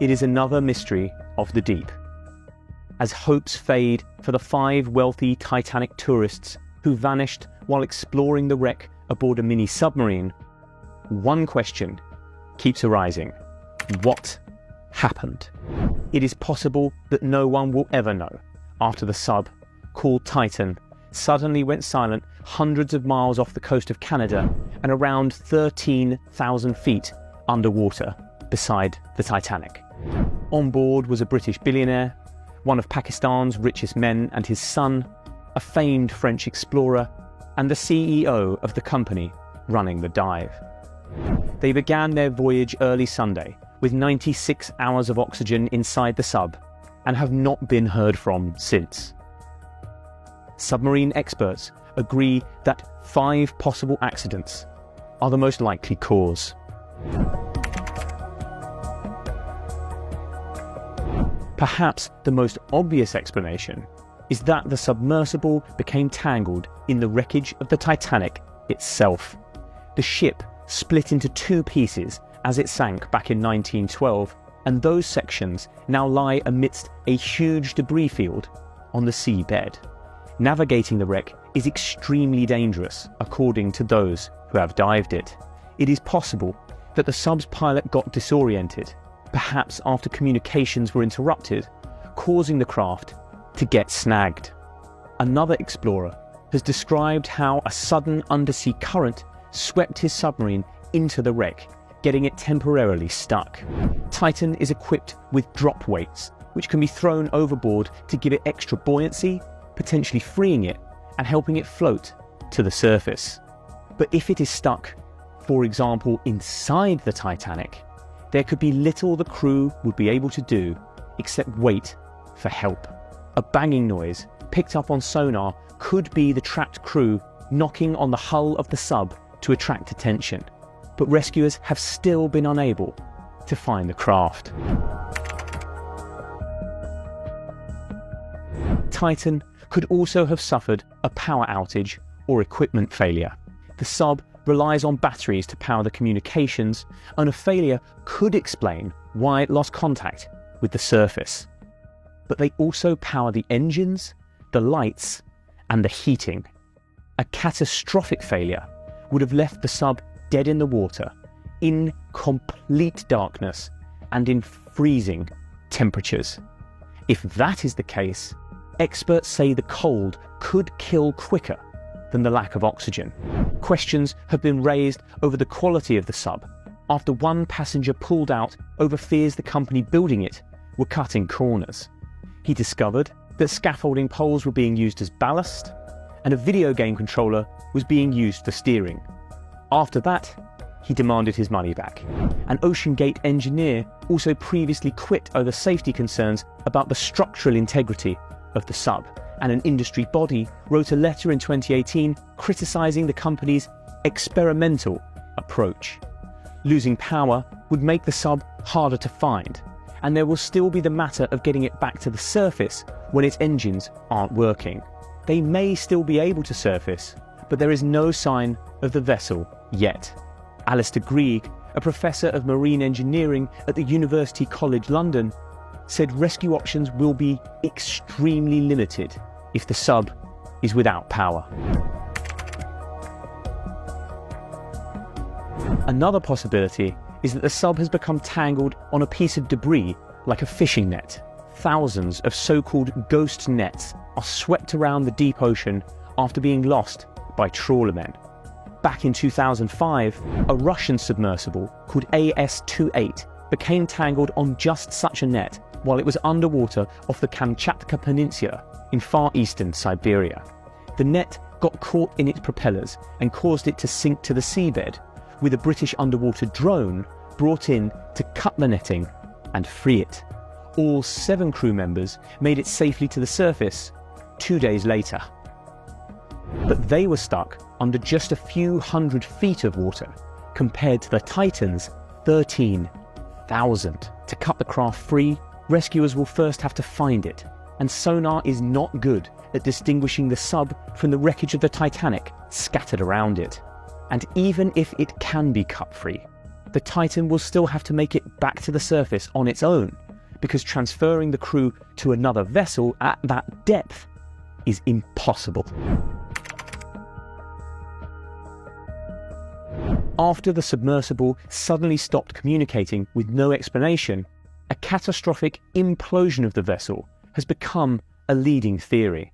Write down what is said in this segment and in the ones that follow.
It is another mystery of the deep. As hopes fade for the 5 wealthy Titanic tourists who vanished while exploring the wreck aboard a mini submarine, one question keeps arising. What happened? It is possible that no one will ever know after the sub, called Titan, suddenly went silent hundreds of miles off the coast of Canada and around 13,000 feet underwater beside the Titanic. On board was a British billionaire, one of Pakistan's richest men and his son, a famed French explorer, and the CEO of the company running the dive. They began their voyage early Sunday with 96 hours of oxygen inside the sub and have not been heard from since. Submarine experts agree that 5 possible accidents are the most likely cause. Perhaps the most obvious explanation is that the submersible became tangled in the wreckage of the Titanic itself. The ship split into 2 pieces as it sank back in 1912, and those sections now lie amidst a huge debris field on the seabed. Navigating the wreck is extremely dangerous, according to those who have dived it. It is possible that the sub's pilot got disoriented, perhaps after communications were interrupted, causing the craft to get snagged. Another explorer has described how a sudden undersea current swept his submarine into the wreck, getting it temporarily stuck. Titan is equipped with drop weights, which can be thrown overboard to give it extra buoyancy, potentially freeing it and helping it float to the surface. But if it is stuck, for example, inside the Titanic, there could be little the crew would be able to do except wait for help. A banging noise picked up on sonar could be the trapped crew knocking on the hull of the sub to attract attention, but rescuers have still been unable to find the craft. Titan could also have suffered a power outage or equipment failure. The sub relies on batteries to power the communications, and a failure could explain why it lost contact with the surface. But they also power the engines, the lights, and the heating. A catastrophic failure would have left the sub dead in the water, in complete darkness, and in freezing temperatures. If that is the case, experts say the cold could kill quicker than the lack of oxygen. Questions have been raised over the quality of the sub after one passenger pulled out over fears the company building it were cutting corners. He discovered that scaffolding poles were being used as ballast, and a video game controller was being used for steering. After that, he demanded his money back. An OceanGate engineer also previously quit over safety concerns about the structural integrity of the sub, and an industry body wrote a letter in 2018 criticising the company's experimental approach. Losing power would make the sub harder to find, and there will still be the matter of getting it back to the surface when its engines aren't working. They may still be able to surface, but there is no sign of the vessel yet. Alistair Grieg, a professor of marine engineering at the University College London, said rescue options will be extremely limited if the sub is without power. Another possibility is that the sub has become tangled on a piece of debris like a fishing net. Thousands of so-called ghost nets are swept around the deep ocean after being lost by trawlermen. Back in 2005, a Russian submersible called AS-28 became tangled on just such a net while it was underwater off the Kamchatka Peninsula in far eastern Siberia. The net got caught in its propellers and caused it to sink to the seabed, with a British underwater drone brought in to cut the netting and free it. All 7 crew members made it safely to the surface 2 days later. But they were stuck under just a few hundred feet of water, compared to the Titan's 13,000. To cut the craft free, rescuers will first have to find it, and sonar is not good at distinguishing the sub from the wreckage of the Titanic scattered around it. And even if it can be cut free, the Titan will still have to make it back to the surface on its own, because transferring the crew to another vessel at that depth is impossible. After the submersible suddenly stopped communicating with no explanation, a catastrophic implosion of the vessel has become a leading theory.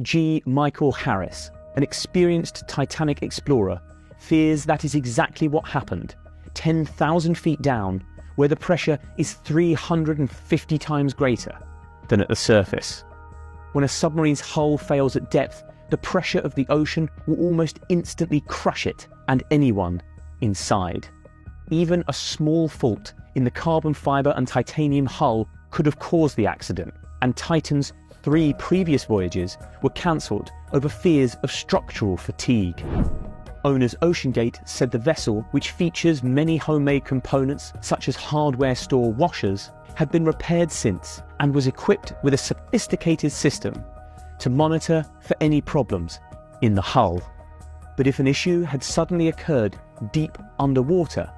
G. Michael Harris, an experienced Titanic explorer, fears that is exactly what happened, 10,000 feet down, where the pressure is 350 times greater than at the surface. When a submarine's hull fails at depth, the pressure of the ocean will almost instantly crush it and anyone inside. Even a small fault in the carbon fibre and titanium hull could have caused the accident, and Titan's 3 previous voyages were cancelled over fears of structural fatigue. Owners OceanGate said the vessel, which features many homemade components such as hardware store washers, had been repaired since and was equipped with a sophisticated system to monitor for any problems in the hull. But if an issue had suddenly occurred deep underwater,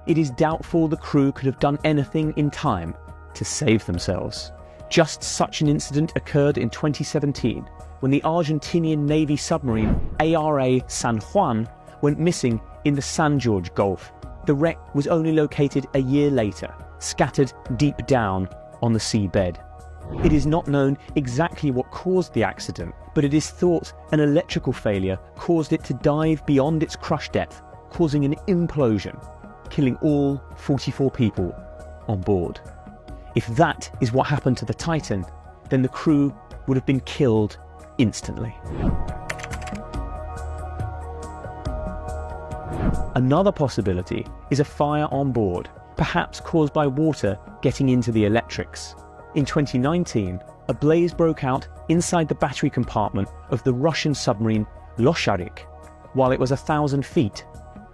it is doubtful the crew could have done anything in time to save themselves. Just such an incident occurred in 2017 when the Argentinian Navy submarine ARA San Juan went missing in the San Jorge Gulf. The wreck was only located a year later, scattered deep down on the seabed. It is not known exactly what caused the accident, but it is thought an electrical failure caused it to dive beyond its crush depth, causing an implosion, killing all 44 people on board. If that is what happened to the Titan, then the crew would have been killed instantly. Another possibility is a fire on board, perhaps caused by water getting into the electrics. In 2019, a blaze broke out inside the battery compartment of the Russian submarine Losharik while it was 1,000 feet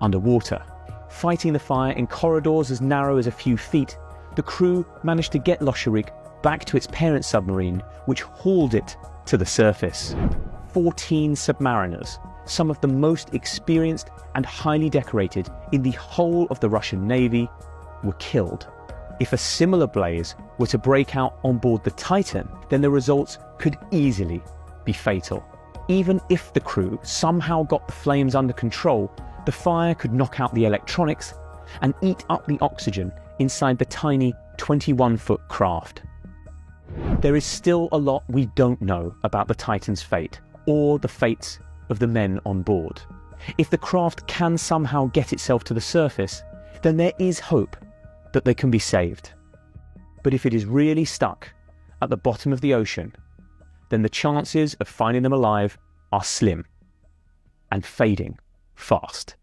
underwater. Fighting the fire in corridors as narrow as a few feet, the crew managed to get Losharik back to its parent submarine, which hauled it to the surface. 14 submariners, some of the most experienced and highly decorated in the whole of the Russian Navy, were killed. If a similar blaze were to break out on board the Titan, then the results could easily be fatal. Even if the crew somehow got the flames under control, the fire could knock out the electronics and eat up the oxygen inside the tiny 21-foot craft. There is still a lot we don't know about the Titan's fate, or the fates of the men on board. If the craft can somehow get itself to the surface, then there is hope that they can be saved. But if it is really stuck at the bottom of the ocean, then the chances of finding them alive are slim and fading fast.